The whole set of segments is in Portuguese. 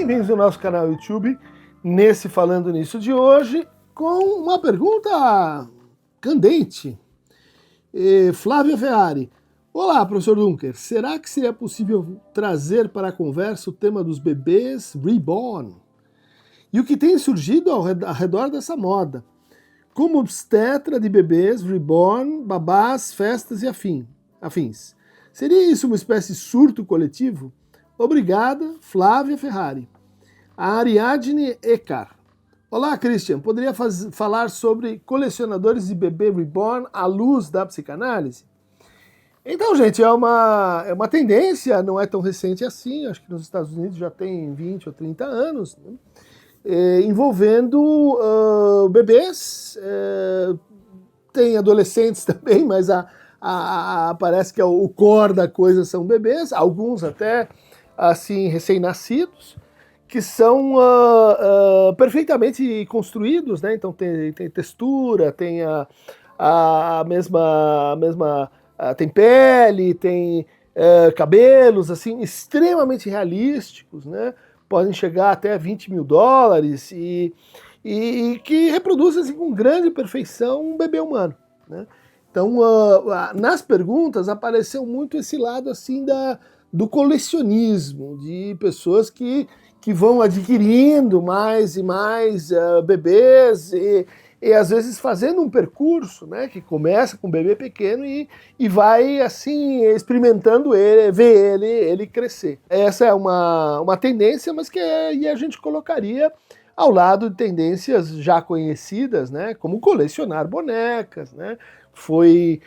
Bem-vindos ao nosso canal YouTube, nesse Falando Nisso de hoje, com uma pergunta candente. Flávia Ferrari. Olá, professor Dunker, será que seria possível trazer para a conversa o tema dos bebês reborn? E o que tem surgido ao redor dessa moda? Como obstetra de bebês reborn, babás, festas e afins. Seria isso uma espécie de surto coletivo? Obrigada, Flávia Ferrari. A Ariadne Ekar. Olá, Christian. Poderia falar sobre colecionadores de bebê reborn à luz da psicanálise? Então, gente, é uma tendência, não é tão recente assim, acho que nos Estados Unidos já tem 20 ou 30 anos, né? Envolvendo bebês, tem adolescentes também, mas parece que o core da coisa são bebês, alguns até assim recém-nascidos, que são perfeitamente construídos, né? Então tem textura, tem a mesma tem pele, tem cabelos assim extremamente realísticos, né? Podem chegar até $20 mil e que reproduzem assim, com grande perfeição um bebê humano, né? Então, nas perguntas apareceu muito esse lado assim do colecionismo, de pessoas que vão adquirindo mais e mais bebês e às vezes fazendo um percurso, né, que começa com um bebê pequeno e vai assim experimentando ver ele crescer. Essa é uma tendência, mas que a gente colocaria ao lado de tendências já conhecidas, né, como colecionar bonecas, né? Foi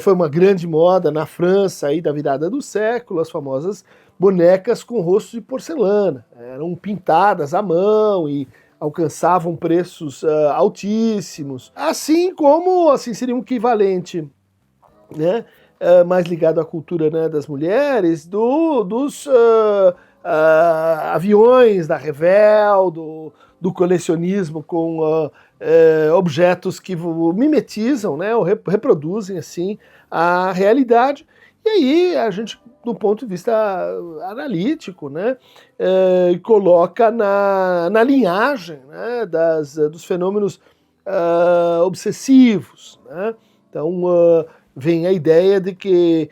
uma grande moda na França aí da virada do século, as famosas bonecas com rosto de porcelana. Eram pintadas à mão e alcançavam preços altíssimos. Assim como assim, seria um equivalente, né, mais ligado à cultura, né, das mulheres, dos aviões da Revell, do colecionismo com objetos que mimetizam, né, ou reproduzem assim a realidade. E aí a gente, do ponto de vista analítico, né, coloca na linhagem, né, dos fenômenos obsessivos, né? Então vem a ideia de que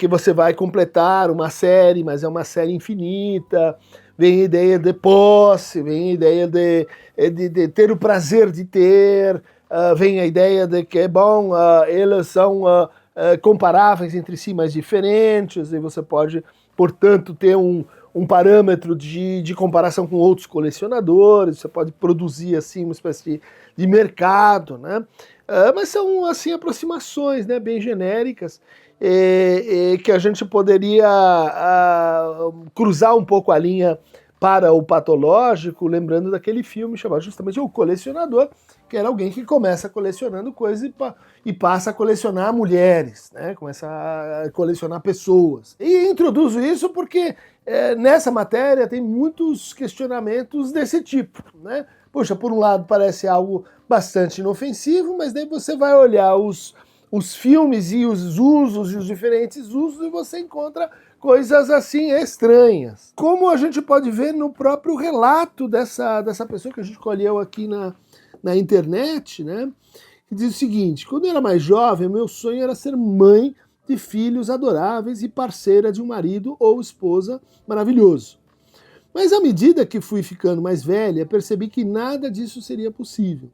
você vai completar uma série, mas é uma série infinita. Vem a ideia de posse, vem a ideia de ter o prazer de ter, vem a ideia de que, bom, elas são comparáveis entre si, mas diferentes, e você pode, portanto, ter um parâmetro de comparação com outros colecionadores, você pode produzir assim uma espécie de mercado, né? Mas são assim aproximações, né, bem genéricas, que a gente poderia cruzar um pouco a linha para o patológico, lembrando daquele filme chamado justamente O Colecionador, que era alguém que começa colecionando coisas e passa a colecionar mulheres, né? Começa a colecionar pessoas. E introduzo isso porque nessa matéria tem muitos questionamentos desse tipo, né? Poxa, por um lado parece algo bastante inofensivo, mas daí você vai olhar os filmes e os usos e os diferentes usos e você encontra coisas assim estranhas. Como a gente pode ver no próprio relato dessa pessoa que a gente colheu aqui na internet, né? Que diz o seguinte: quando eu era mais jovem, meu sonho era ser mãe de filhos adoráveis e parceira de um marido ou esposa maravilhoso. Mas à medida que fui ficando mais velha, percebi que nada disso seria possível.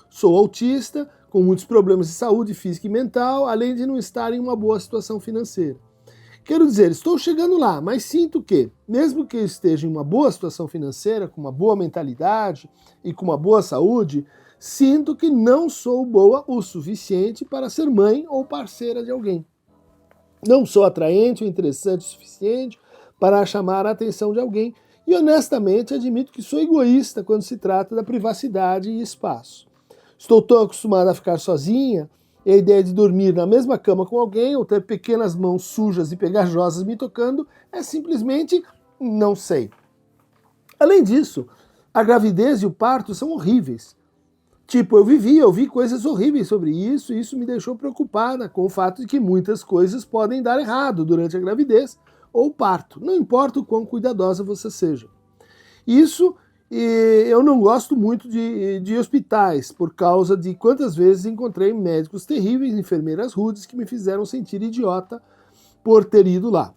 Sou autista, com muitos problemas de saúde física e mental, além de não estar em uma boa situação financeira. Quero dizer, estou chegando lá, mas sinto que, mesmo que eu esteja em uma boa situação financeira, com uma boa mentalidade e com uma boa saúde, sinto que não sou boa o suficiente para ser mãe ou parceira de alguém. Não sou atraente ou interessante o suficiente para chamar a atenção de alguém e honestamente admito que sou egoísta quando se trata da privacidade e espaço. Estou tão acostumada a ficar sozinha e a ideia de dormir na mesma cama com alguém ou ter pequenas mãos sujas e pegajosas me tocando é simplesmente não sei. Além disso, a gravidez e o parto são horríveis. Tipo, eu vi coisas horríveis sobre isso e isso me deixou preocupada com o fato de que muitas coisas podem dar errado durante a gravidez ou parto, não importa o quão cuidadosa você seja. Isso, e eu não gosto muito de hospitais, por causa de quantas vezes encontrei médicos terríveis, enfermeiras rudes, que me fizeram sentir idiota por ter ido lá.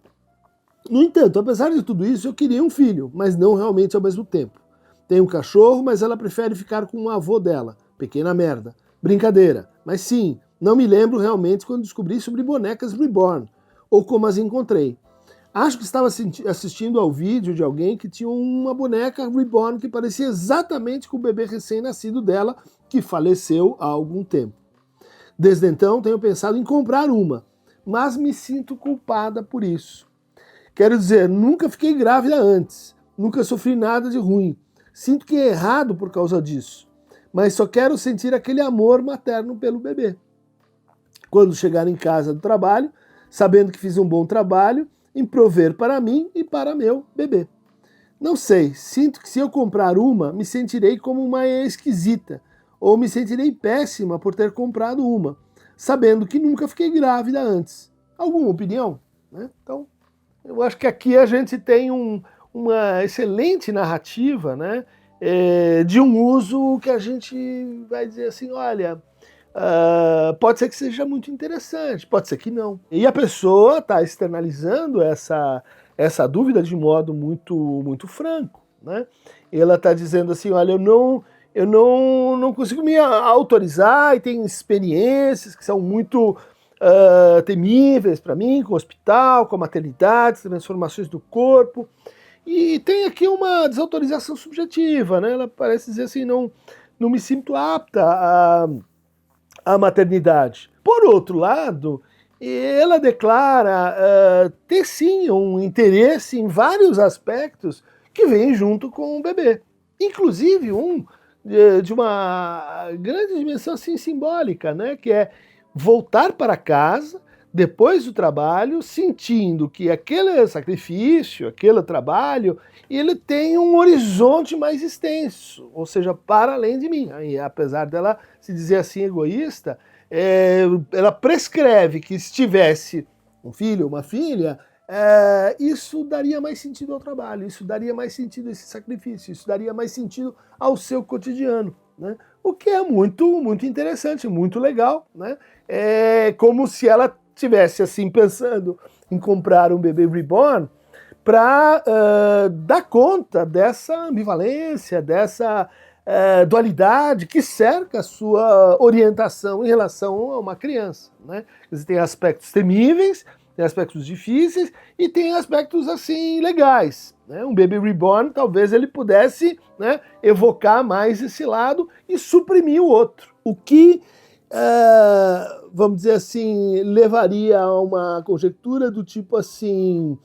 No entanto, apesar de tudo isso, eu queria um filho, mas não realmente ao mesmo tempo. Tem um cachorro, mas ela prefere ficar com o avô dela. Pequena merda. Brincadeira. Mas sim, não me lembro realmente quando descobri sobre bonecas reborn, ou como as encontrei. Acho que estava assistindo ao vídeo de alguém que tinha uma boneca reborn que parecia exatamente com o bebê recém-nascido dela, que faleceu há algum tempo. Desde então, tenho pensado em comprar uma, mas me sinto culpada por isso. Quero dizer, nunca fiquei grávida antes, nunca sofri nada de ruim. Sinto que é errado por causa disso, mas só quero sentir aquele amor materno pelo bebê. Quando chegar em casa do trabalho, sabendo que fiz um bom trabalho em prover para mim e para meu bebê. Não sei, sinto que se eu comprar uma, me sentirei como uma esquisita, ou me sentirei péssima por ter comprado uma, sabendo que nunca fiquei grávida antes. Alguma opinião? Né? Então, eu acho que aqui a gente tem uma excelente narrativa, né, de um uso que a gente vai dizer assim, olha, pode ser que seja muito interessante, pode ser que não. E a pessoa está externalizando essa dúvida de modo muito franco, né? Ela está dizendo assim, olha, eu não consigo me autorizar e tenho experiências que são muito temíveis para mim, com o hospital, com a maternidade, transformações do corpo. E tem aqui uma desautorização subjetiva, né? Ela parece dizer assim, não me sinto apta à maternidade. Por outro lado, ela declara ter sim um interesse em vários aspectos que vêm junto com o bebê. Inclusive de uma grande dimensão assim, simbólica, né? Que é voltar para casa depois do trabalho, sentindo que aquele sacrifício, aquele trabalho, ele tem um horizonte mais extenso, ou seja, para além de mim. E apesar dela se dizer assim egoísta, ela prescreve que se tivesse um filho ou uma filha, isso daria mais sentido ao trabalho, isso daria mais sentido a esse sacrifício, isso daria mais sentido ao seu cotidiano, né? O que é muito interessante, muito legal, né? É como se ela tivesse assim pensando em comprar um bebê reborn para dar conta dessa ambivalência, dessa dualidade que cerca a sua orientação em relação a uma criança, né? Tem aspectos temíveis, tem aspectos difíceis e tem aspectos assim legais, né? Um bebê reborn talvez ele pudesse, né, evocar mais esse lado e suprimir o outro, o que vamos dizer assim, levaria a uma conjectura do tipo assim,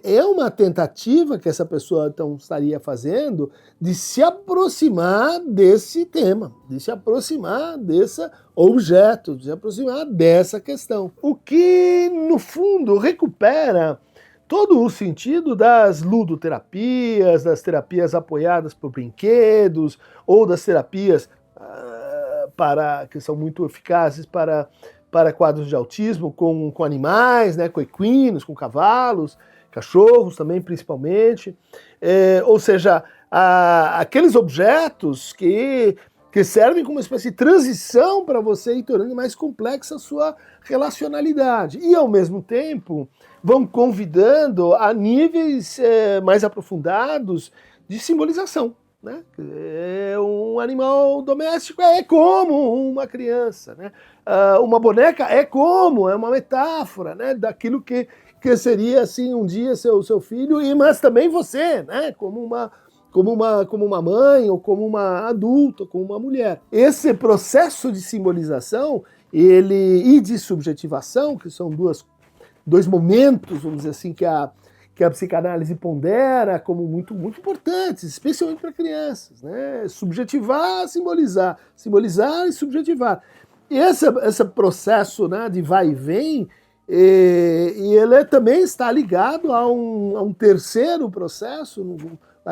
é uma tentativa que essa pessoa então estaria fazendo de se aproximar desse tema, de se aproximar desse objeto, de se aproximar dessa questão. O que, no fundo, recupera todo o sentido das ludoterapias, das terapias apoiadas por brinquedos, ou das terapias que são muito eficazes para quadros de autismo com animais, né, com equinos, com cavalos, cachorros também principalmente, ou seja, aqueles objetos que servem como uma espécie de transição para você ir tornando mais complexa a sua relacionalidade e ao mesmo tempo vão convidando a níveis mais aprofundados de simbolização. Né? Um animal doméstico é como uma criança, né? Uma boneca é uma metáfora, né, daquilo que seria assim um dia seu filho, mas também você, né, como uma mãe, ou como uma adulta, como uma mulher. Esse processo de simbolização e de subjetivação, que são dois momentos, vamos dizer assim, que a psicanálise pondera como muito importantes, especialmente para crianças, né? Subjetivar, simbolizar e subjetivar. E esse processo, né, de vai e vem, e ele também está ligado a um terceiro processo,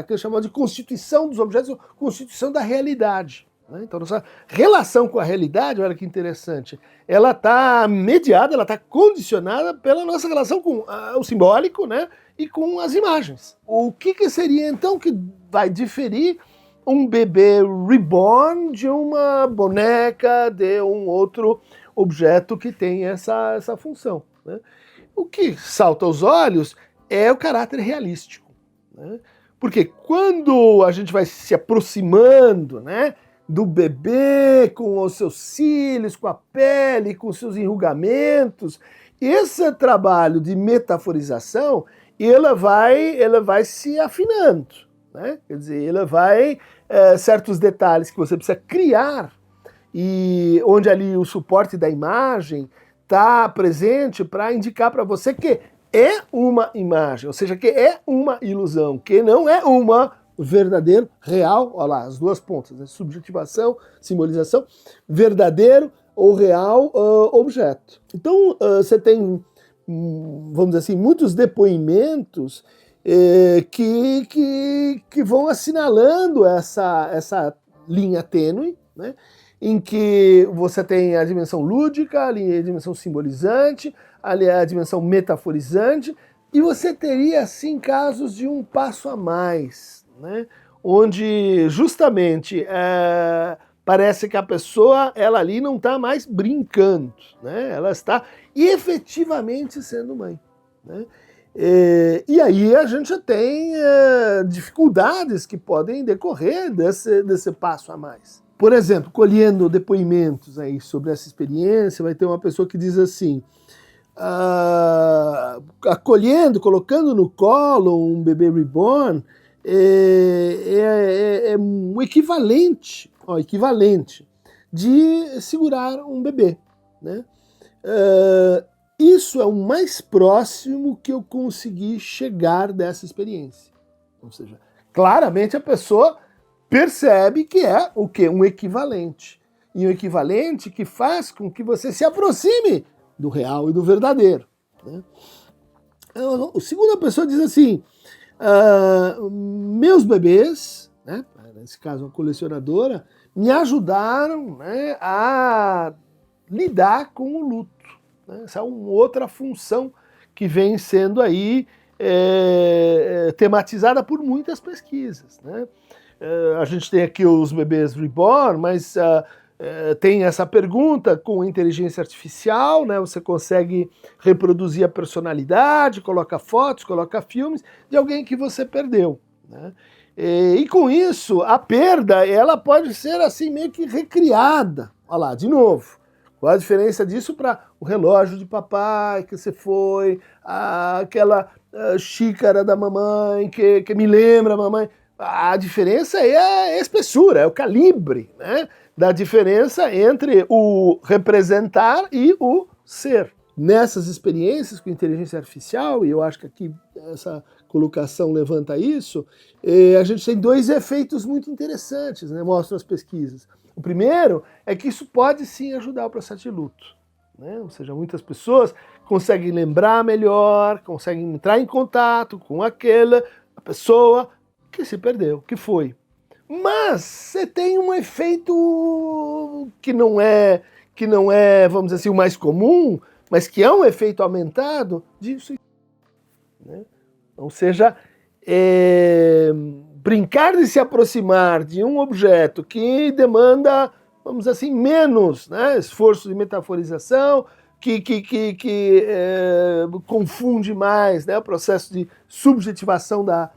que é chamado de constituição dos objetos, constituição da realidade. Então, nossa relação com a realidade, olha que interessante, ela está mediada, ela está condicionada pela nossa relação com o simbólico, né, e com as imagens. O que seria então que vai diferir um bebê reborn de uma boneca, de um outro objeto que tem essa função, né? O que salta aos olhos é o caráter realístico, né? Porque quando a gente vai se aproximando, né, do bebê com os seus cílios, com a pele, com os seus enrugamentos, esse trabalho de metaforização, ela vai se afinando, né? Quer dizer, ela vai certos detalhes que você precisa criar e onde ali o suporte da imagem está presente para indicar para você que é uma imagem, ou seja, que é uma ilusão, que não é uma verdadeiro, real, olha lá, as duas pontas, né? Subjetivação, simbolização, verdadeiro ou real objeto. Então você tem, vamos dizer assim, muitos depoimentos que vão assinalando essa linha tênue, né? Em que você tem a dimensão lúdica, a dimensão simbolizante, a dimensão metaforizante, e você teria, assim, casos de um passo a mais, né? Onde justamente parece que a pessoa, ela ali não está mais brincando, né? Ela está efetivamente sendo mãe, né? E aí a gente tem dificuldades que podem decorrer desse passo a mais. Por exemplo, colhendo depoimentos aí sobre essa experiência, vai ter uma pessoa que diz assim, acolhendo, colocando no colo um bebê reborn é um equivalente de segurar um bebê, né? Isso é o mais próximo que eu consegui chegar dessa experiência. Ou seja, claramente a pessoa percebe que é o quê? Um equivalente. E um equivalente que faz com que você se aproxime do real e do verdadeiro, né? A segunda pessoa diz assim, meus bebês, né, nesse caso uma colecionadora, me ajudaram, né, a lidar com o luto. Essa é uma outra função que vem sendo aí tematizada por muitas pesquisas, né? A gente tem aqui os bebês reborn, mas tem essa pergunta com inteligência artificial, né? Você consegue reproduzir a personalidade, coloca fotos, coloca filmes de alguém que você perdeu, né? E com isso, a perda, ela pode ser assim meio que recriada. Olha lá, de novo. Qual a diferença disso para o relógio de papai que você foi, aquela xícara da mamãe que me lembra a mamãe? A diferença é a espessura, é o calibre, né, da diferença entre o representar e o ser. Nessas experiências com inteligência artificial, e eu acho que aqui essa colocação levanta isso, a gente tem dois efeitos muito interessantes, né, mostram as pesquisas. O primeiro é que isso pode sim ajudar o processo de luto, né? Ou seja, muitas pessoas conseguem lembrar melhor, conseguem entrar em contato com a pessoa que se perdeu, que foi. Mas você tem um efeito que não é, vamos dizer assim, o mais comum, mas que é um efeito aumentado disso, né? Ou seja, brincar de se aproximar de um objeto que demanda, vamos dizer assim, menos, né, esforço de metaforização, que confunde mais, né, o processo de subjetivação da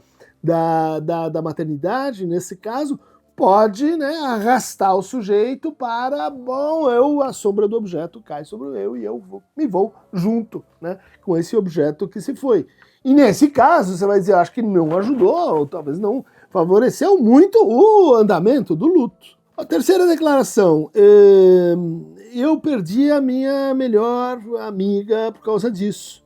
maternidade, nesse caso, pode, né, arrastar o sujeito para, a sombra do objeto cai sobre eu e eu me vou junto, né, com esse objeto que se foi. E nesse caso, você vai dizer, acho que não ajudou, ou talvez não favoreceu muito o andamento do luto. A terceira declaração, eu perdi a minha melhor amiga por causa disso.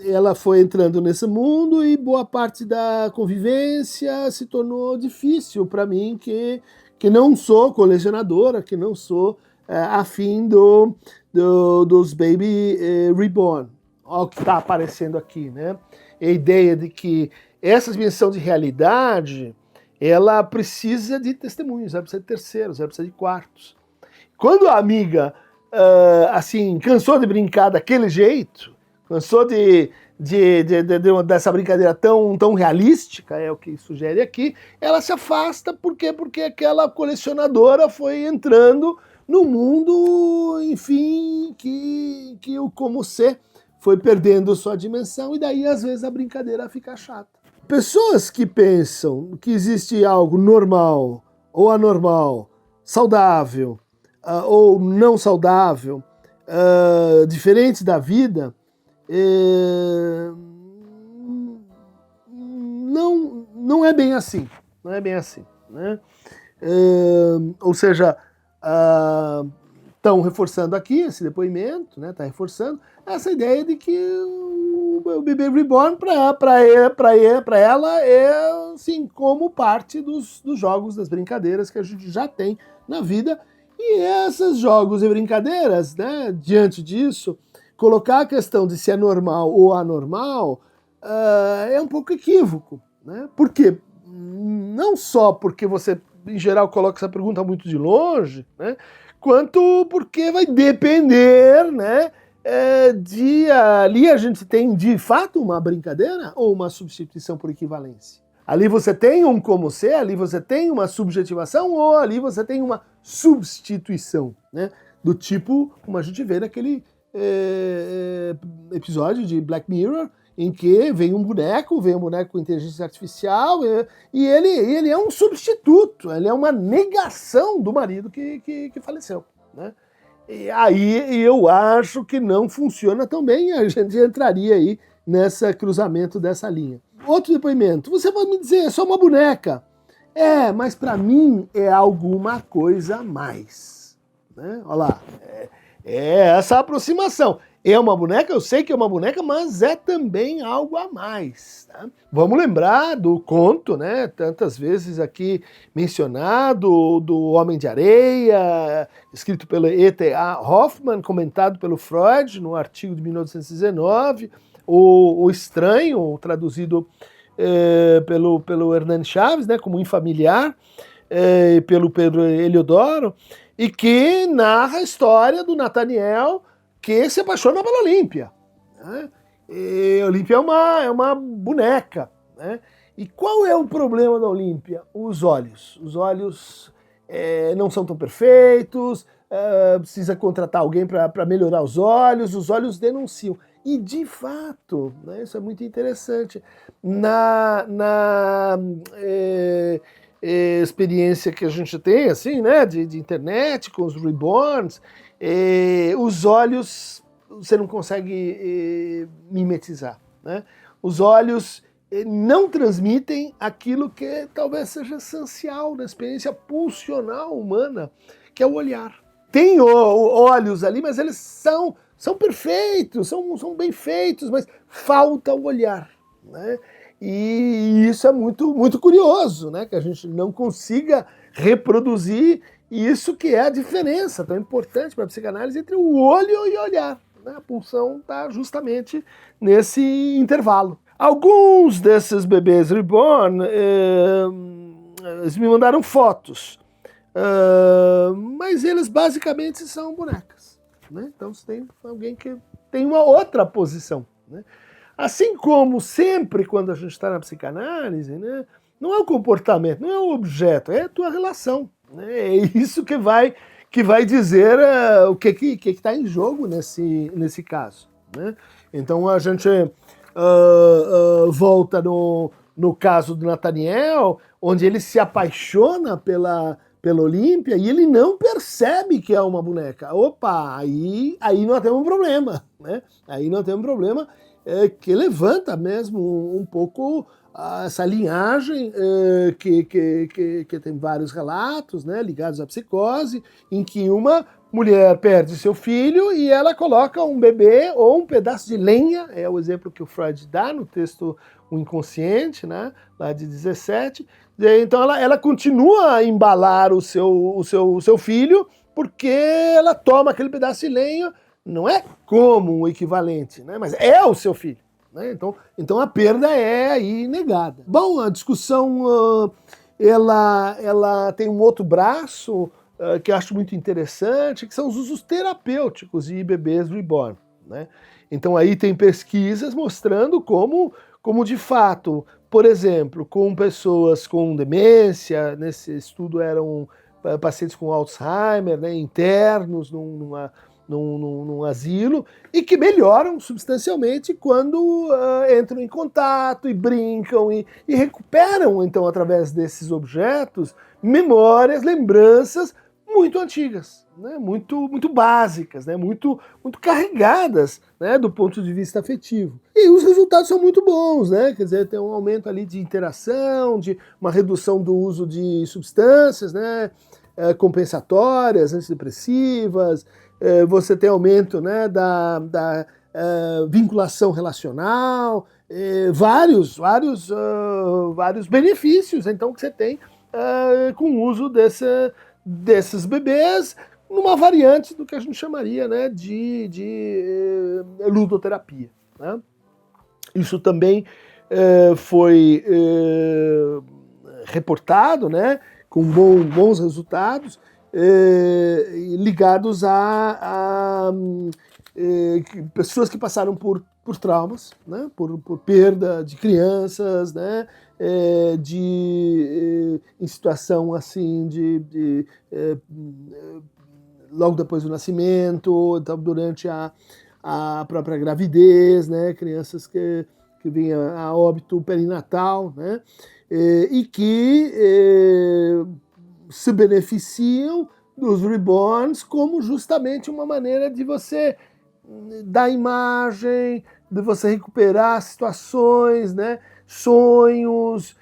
Ela foi entrando nesse mundo e boa parte da convivência se tornou difícil para mim, que não sou colecionadora, que não sou afim dos baby reborn. Olha o que está aparecendo aqui, né? A ideia de que essa dimensão de realidade, ela precisa de testemunhos, ela precisa de terceiros, ela precisa de quartos. Quando a amiga, assim, cansou de brincar daquele jeito, Cansou dessa brincadeira tão realística, é o que sugere aqui. Ela se afasta, por quê? Porque aquela colecionadora foi entrando no mundo, enfim, que o como ser foi perdendo sua dimensão, e daí às vezes a brincadeira fica chata. Pessoas que pensam que existe algo normal ou anormal, saudável ou não saudável, diferentes da vida, não é bem assim. Não é bem assim, né? Ou seja, estão reforçando aqui esse depoimento, né? Está reforçando essa ideia de que o bebê reborn para ela é assim, como parte dos jogos, das brincadeiras que a gente já tem na vida. E esses jogos e brincadeiras, né, diante disso, colocar a questão de se é normal ou anormal é um pouco equívoco, né? Por quê? Não só porque você, em geral, coloca essa pergunta muito de longe, né? Quanto porque vai depender, né? De ali a gente tem de fato uma brincadeira ou uma substituição por equivalência. Ali você tem um como ser, ali você tem uma subjetivação ou ali você tem uma substituição, né? Do tipo, como a gente vê naquele episódio de Black Mirror, em que vem um boneco com inteligência artificial e ele é um substituto, ele é uma negação do marido que faleceu, né? E aí eu acho que não funciona tão bem, a gente entraria aí nesse cruzamento dessa linha. Outro depoimento, você pode me dizer, é só uma boneca. Mas para mim é alguma coisa a mais, né? Olha lá, é essa aproximação. É uma boneca, eu sei que é uma boneca, mas é também algo a mais. Tá? Vamos lembrar do conto, né? Tantas vezes aqui mencionado, do Homem de Areia, escrito pelo E.T.A. Hoffmann, comentado pelo Freud no artigo de 1919, o Estranho, traduzido pelo Hernani Chaves, né? Como Infamiliar, pelo Pedro Heliodoro, e que narra a história do Nathaniel que se apaixona pela Olímpia. Né? E Olímpia é uma boneca. Né? E qual é o problema da Olímpia? Os olhos. Os olhos não são tão perfeitos, precisa contratar alguém para melhorar os olhos denunciam. E, de fato, né, isso é muito interessante, na experiência que a gente tem, assim, né, de internet, com os reborns, os olhos você não consegue mimetizar. Né? Os olhos não transmitem aquilo que talvez seja essencial na experiência pulsional humana, que é o olhar. Tem olhos ali, mas eles são perfeitos, são bem feitos, mas falta o olhar. Né? E isso é muito, muito curioso, né? Que a gente não consiga reproduzir isso, que é a diferença tão importante para a psicanálise entre o olho e o olhar. Né? A pulsão está justamente nesse intervalo. Alguns desses bebês reborn, eles me mandaram fotos, mas eles basicamente são bonecas. Né? Então você tem alguém que tem uma outra posição. Né? Assim como sempre quando a gente está na psicanálise, né, não é o comportamento, não é o objeto, é a tua relação. Né? É isso que vai dizer o que está em jogo nesse caso. Né? Então a gente volta no caso do Nathaniel, onde ele se apaixona pela Olímpia e ele não percebe que é uma boneca. Opa, aí nós temos um problema. Né? Aí nós temos um problema que levanta mesmo um pouco essa linhagem que tem vários relatos, né, ligados à psicose, em que uma mulher perde seu filho e ela coloca um bebê ou um pedaço de lenha, é o exemplo que o Freud dá no texto O Inconsciente, né, lá de 17. Então ela continua a embalar o seu filho porque ela toma aquele pedaço de lenha, não é como um equivalente, né, mas é o seu filho. Né? Então a perda é aí negada. Bom, a discussão ela tem um outro braço que eu acho muito interessante, que são os usos terapêuticos de bebês reborn. né? Então aí tem pesquisas mostrando como de fato, por exemplo, com pessoas com demência, nesse estudo eram pacientes com Alzheimer, né, internos num asilo, e que melhoram substancialmente quando entram em contato e brincam e recuperam, então, através desses objetos, memórias, lembranças muito antigas, né, muito básicas, né, muito carregadas, né, do ponto de vista afetivo. E os resultados são muito bons, né, quer dizer, tem um aumento ali de interação, de uma redução do uso de substâncias, né, compensatórias, antidepressivas, você tem aumento, né, da vinculação relacional, vários benefícios, então, que você tem com o uso desses bebês, numa variante do que a gente chamaria, né, de ludoterapia, né? Isso também foi reportado, né, com bons resultados, ligados a pessoas que passaram por traumas, né, por perda de crianças, né, em situação assim logo depois do nascimento, então, durante a própria gravidez, né, crianças que vinham a óbito perinatal, né, e que se beneficiam dos reborns como justamente uma maneira de você dar imagem, de você recuperar situações, né, sonhos,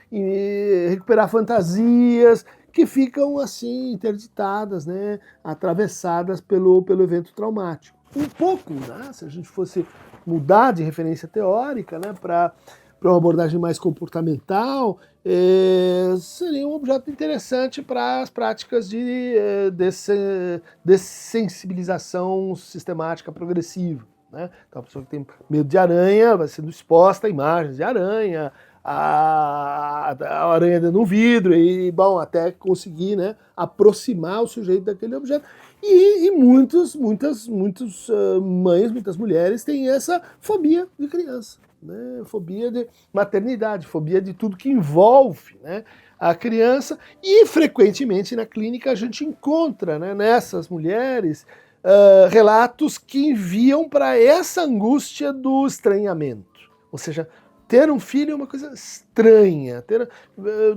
recuperar fantasias que ficam assim interditadas, né, atravessadas pelo evento traumático. Um pouco, né, se a gente fosse mudar de referência teórica, né, para uma abordagem mais comportamental, seria um objeto interessante para as práticas de dessensibilização sistemática progressiva, né? Então a pessoa que tem medo de aranha vai sendo exposta a imagens de aranha, a aranha dentro de um vidro, e bom, até conseguir, né, aproximar o sujeito daquele objeto. E muitas mães, muitas mulheres têm essa fobia de criança, né? Fobia de maternidade, fobia de tudo que envolve, né, a criança, e frequentemente na clínica a gente encontra, né, nessas mulheres relatos que enviam para essa angústia do estranhamento. Ou seja, ter um filho é uma coisa estranha,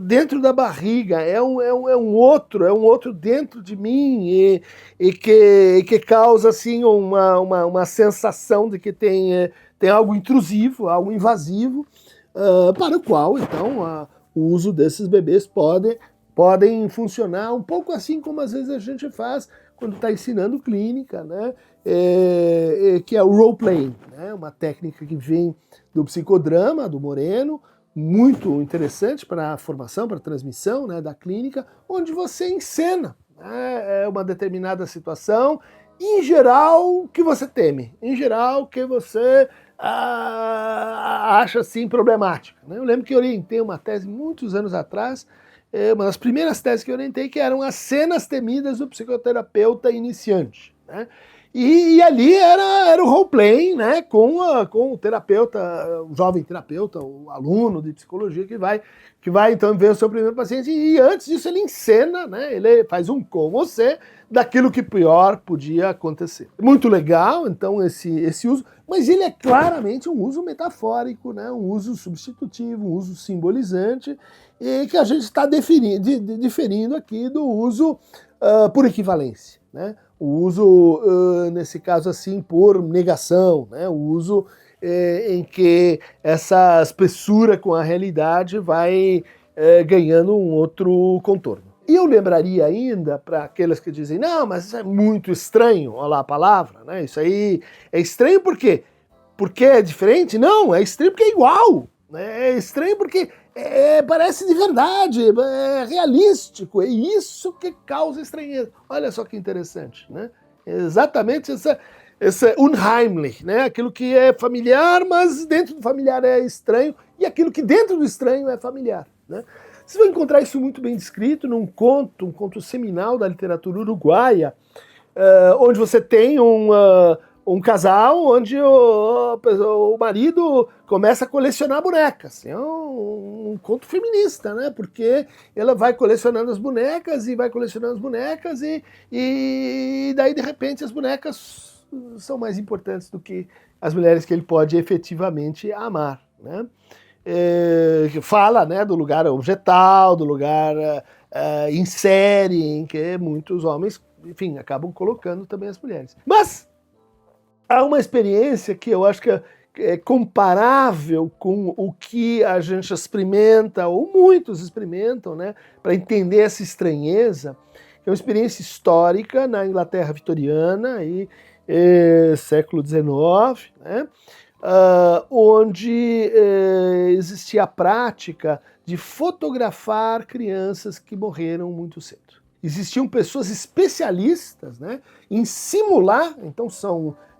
dentro da barriga é um outro dentro de mim, e que causa assim uma sensação de que tem algo intrusivo, algo invasivo, para o qual então o uso desses bebês podem funcionar um pouco assim como às vezes a gente faz quando está ensinando clínica, né? Que é o role-playing, né? Uma técnica que vem do psicodrama, do Moreno, muito interessante para a formação, para a transmissão, né, da clínica, onde você encena, né, uma determinada situação, em geral que você teme, em geral que você acha assim problemática, né? Eu lembro que eu orientei uma tese muitos anos atrás, uma das primeiras teses que eu orientei, que eram as cenas temidas do psicoterapeuta iniciante, né? E ali era o role-playing, né, com o terapeuta, o jovem terapeuta, o aluno de psicologia que vai então ver o seu primeiro paciente, e antes disso ele encena, né, ele faz um com você daquilo que pior podia acontecer. Muito legal, então, esse uso, mas ele é claramente um uso metafórico, né, um uso substitutivo, um uso simbolizante, e que a gente está diferindo aqui do uso por equivalência, né? O uso, nesse caso assim, por negação, né? O uso em que essa espessura com a realidade vai ganhando um outro contorno. E eu lembraria ainda, para aqueles que dizem, não, mas isso é muito estranho, olha lá a palavra, né? Isso aí é estranho por quê? Porque é diferente? Não, é estranho porque é igual. É estranho porque parece de verdade, é realístico, é isso que causa estranheza. Olha só que interessante, né? Exatamente esse unheimlich, né? Aquilo que é familiar, mas dentro do familiar é estranho, e aquilo que dentro do estranho é familiar, né? Vocês vão encontrar isso muito bem descrito num conto seminal da literatura uruguaia, onde você tem um casal onde o marido começa a colecionar bonecas. É um conto feminista, né? Porque ela vai colecionando as bonecas e daí, de repente, as bonecas são mais importantes do que as mulheres que ele pode efetivamente amar, né? Fala, né, do lugar objetal, do lugar em série, em que muitos homens, enfim, acabam colocando também as mulheres. Mas há uma experiência que eu acho que é comparável com o que a gente experimenta, ou muitos experimentam, né, para entender essa estranheza, que é uma experiência histórica na Inglaterra vitoriana, aí, século XIX, né, onde existia a prática de fotografar crianças que morreram muito cedo. Existiam pessoas especialistas, né, em simular, então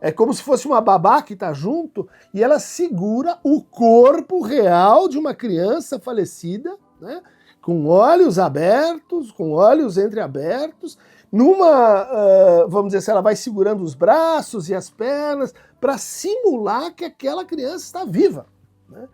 é como se fosse uma babá que está junto e ela segura o corpo real de uma criança falecida, né, com olhos abertos, com olhos entreabertos, vamos dizer assim, ela vai segurando os braços e as pernas para simular que aquela criança está viva, né?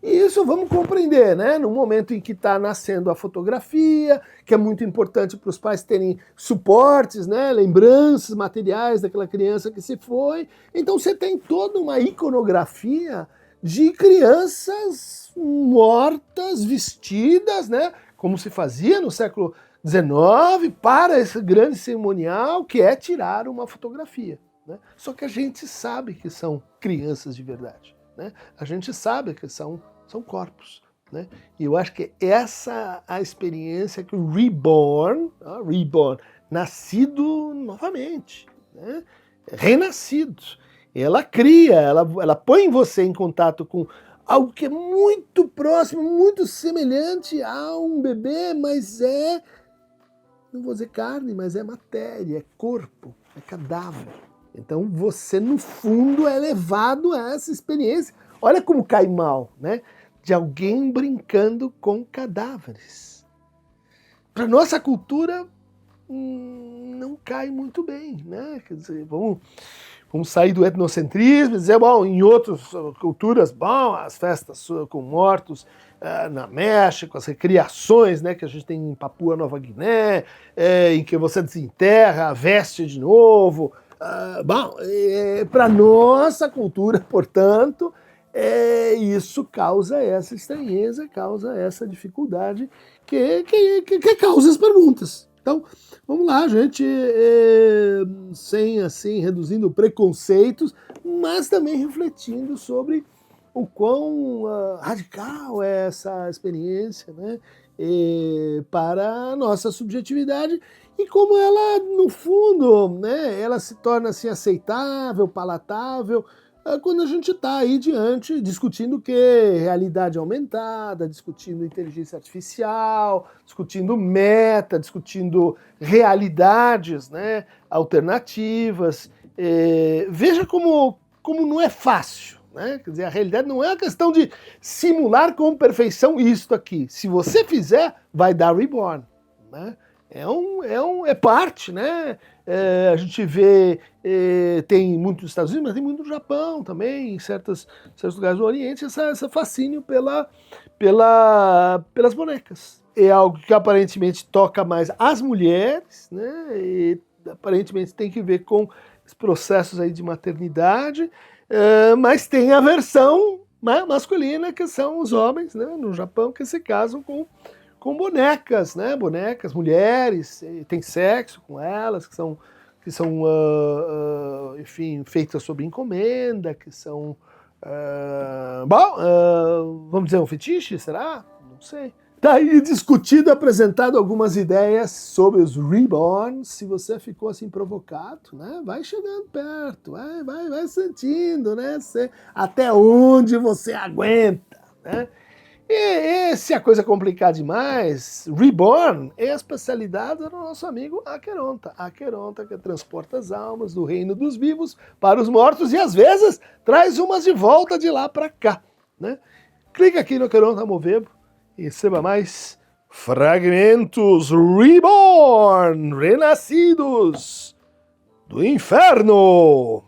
E isso vamos compreender, né? No momento em que está nascendo a fotografia, que é muito importante para os pais terem suportes, né? Lembranças materiais daquela criança que se foi. Então você tem toda uma iconografia de crianças mortas, vestidas, né? Como se fazia no século XIX, para esse grande cerimonial que é tirar uma fotografia, né? Só que a gente sabe que são crianças de verdade, né? A gente sabe que são corpos, né? E eu acho que essa a experiência que o reborn, nascido novamente, né? Renascido, ela cria, ela põe você em contato com algo que é muito próximo, muito semelhante a um bebê, mas não vou dizer carne, mas é matéria, é corpo, é cadáver. Então você, no fundo, é levado a essa experiência. Olha como cai mal, né? De alguém brincando com cadáveres. Para nossa cultura, não cai muito bem, né? Quer dizer, vamos sair do etnocentrismo e dizer, bom, em outras culturas, bom, as festas com mortos na México, as recriações, né, que a gente tem em Papua Nova Guiné, em que você desenterra, veste de novo. Bom, para nossa cultura, portanto, isso causa essa estranheza, causa essa dificuldade que causa as perguntas. Então, vamos lá, gente, sem assim, reduzindo preconceitos, mas também refletindo sobre o quão radical é essa experiência, né, para a nossa subjetividade e como ela, no fundo, né, ela se torna assim, aceitável, palatável, quando a gente está aí diante, discutindo o quê? Realidade aumentada, discutindo inteligência artificial, discutindo meta, discutindo realidades, né, alternativas. Veja como não é fácil, né? Quer dizer, a realidade não é uma questão de simular com perfeição isto aqui. Se você fizer, vai dar reborn, né? É parte, né? A gente vê, tem muito nos Estados Unidos, mas tem muito no Japão também, em certos lugares do Oriente, esse fascínio pelas bonecas. É algo que aparentemente toca mais as mulheres, né? E aparentemente tem que ver com os processos aí de maternidade, mas tem a versão, né, masculina, que são os homens, né, no Japão, que se casam com bonecas, né? Bonecas, mulheres, tem sexo com elas, que são enfim, feitas sob encomenda, que são, vamos dizer, um fetiche, será? Não sei. Tá aí discutido, apresentado algumas ideias sobre os reborns. Se você ficou assim provocado, né? Vai chegando perto, vai sentindo, né? Até onde você aguenta, né? E se a coisa complicar demais, Reborn é a especialidade do nosso amigo Aqueronta. Aqueronta que transporta as almas do reino dos vivos para os mortos e às vezes traz umas de volta de lá para cá, né? Clica aqui no Aqueronta Movebo e receba mais fragmentos Reborn, renascidos do inferno.